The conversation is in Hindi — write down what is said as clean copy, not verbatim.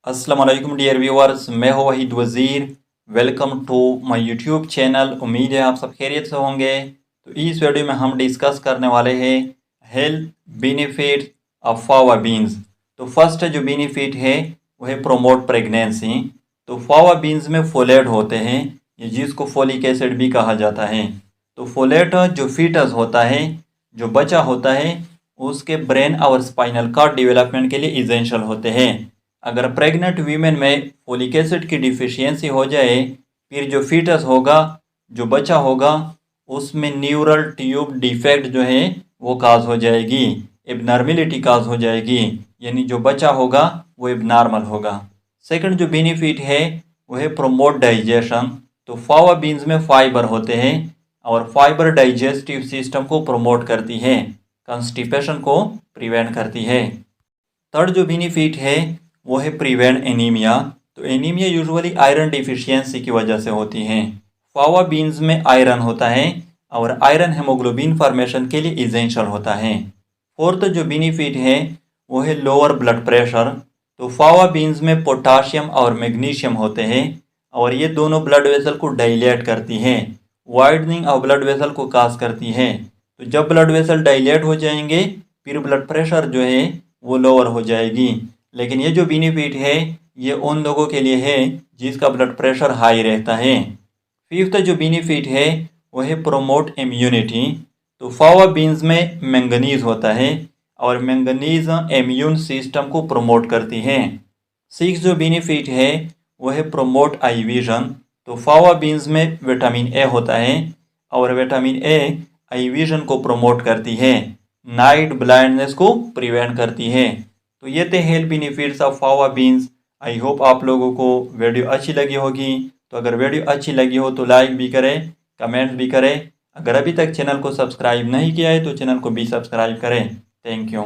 अस्सलाम वालेकुम डियर व्यूअर्स, मैं हूं Waheed Wazir. Welcome to my YouTube channel. उम्मीद है आप सब खैरियत से होंगे। तो इस वीडियो में हम डिस्कस करने वाले हैं health benefit of fava beans. तो फर्स्ट जो बेनिफिट है वो है प्रोमोट प्रेगनेंसी। तो फावा बीन्स में फोलेट होते हैं, ये जिसको फोलिक एसिड भी कहा जाता है। तो फोलेट जो फीटस होता है, जो बच्चा होता है, उसके ब्रेन और स्पाइनल कार्ड डेवलपमेंट के लिए इसेंशियल होते हैं। अगर प्रेग्नेंट वीमेन में फोलिक एसिड की डिफिशियंसी हो जाए, फिर जो फीटस होगा, जो बच्चा होगा, उसमें न्यूरल ट्यूब डिफेक्ट जो है वो काज हो जाएगी, एबनॉर्मेलिटी काज हो जाएगी, यानी जो बच्चा होगा वो एबनॉर्मल होगा। सेकंड जो बेनिफिट है वो है प्रोमोट डाइजेशन। तो फावा बीन्स में फाइबर होते हैं और फाइबर डाइजेस्टिव सिस्टम को प्रमोट करती है, कॉन्स्टिपेशन को प्रिवेंट करती है। थर्ड जो बेनिफिट है वो है प्रिवेंट एनीमिया। तो एनीमिया यूजुअली आयरन डिफिशियंसी की वजह से होती है। फावा बीन्स में आयरन होता है और आयरन हेमोग्लोबिन फॉर्मेशन के लिए इसेंशियल होता है। फोर्थ जो बेनिफिट है वो है लोअर ब्लड प्रेशर। तो फावा बीन्स में पोटाशियम और मैग्नीशियम होते हैं और ये दोनों ब्लड वेसल को डाइलेट करती हैं, वाइडनिंग ऑफ ब्लड वेसल को काज करती है। तो जब ब्लड वेसल डाइलेट हो जाएंगे, फिर ब्लड प्रेशर जो है वो लोअर हो जाएगी। लेकिन ये जो बेनिफिट है ये उन लोगों के लिए है जिसका ब्लड प्रेशर हाई रहता है। फिफ्थ जो बेनिफिट है वो है प्रोमोट इम्यूनिटी। तो फावा बीन्स में मैंगनीज होता है और मैंगनीज इम्यून सिस्टम को प्रमोट करती है। सिक्स जो बेनिफिट है वो है प्रोमोट आई विजन। तो फावा बीन्स में विटामिन ए होता है और विटामिन ए आई विजन को प्रमोट करती है, नाइट ब्लाइंडनेस को प्रिवेंट करती है। तो ये थे health benefits of fava beans. I hope आप लोगों को वीडियो अच्छी लगी होगी। तो अगर वीडियो अच्छी लगी हो तो लाइक भी करें, कमेंट भी करें। अगर अभी तक चैनल को सब्सक्राइब नहीं किया है तो चैनल को भी सब्सक्राइब करें। Thank you.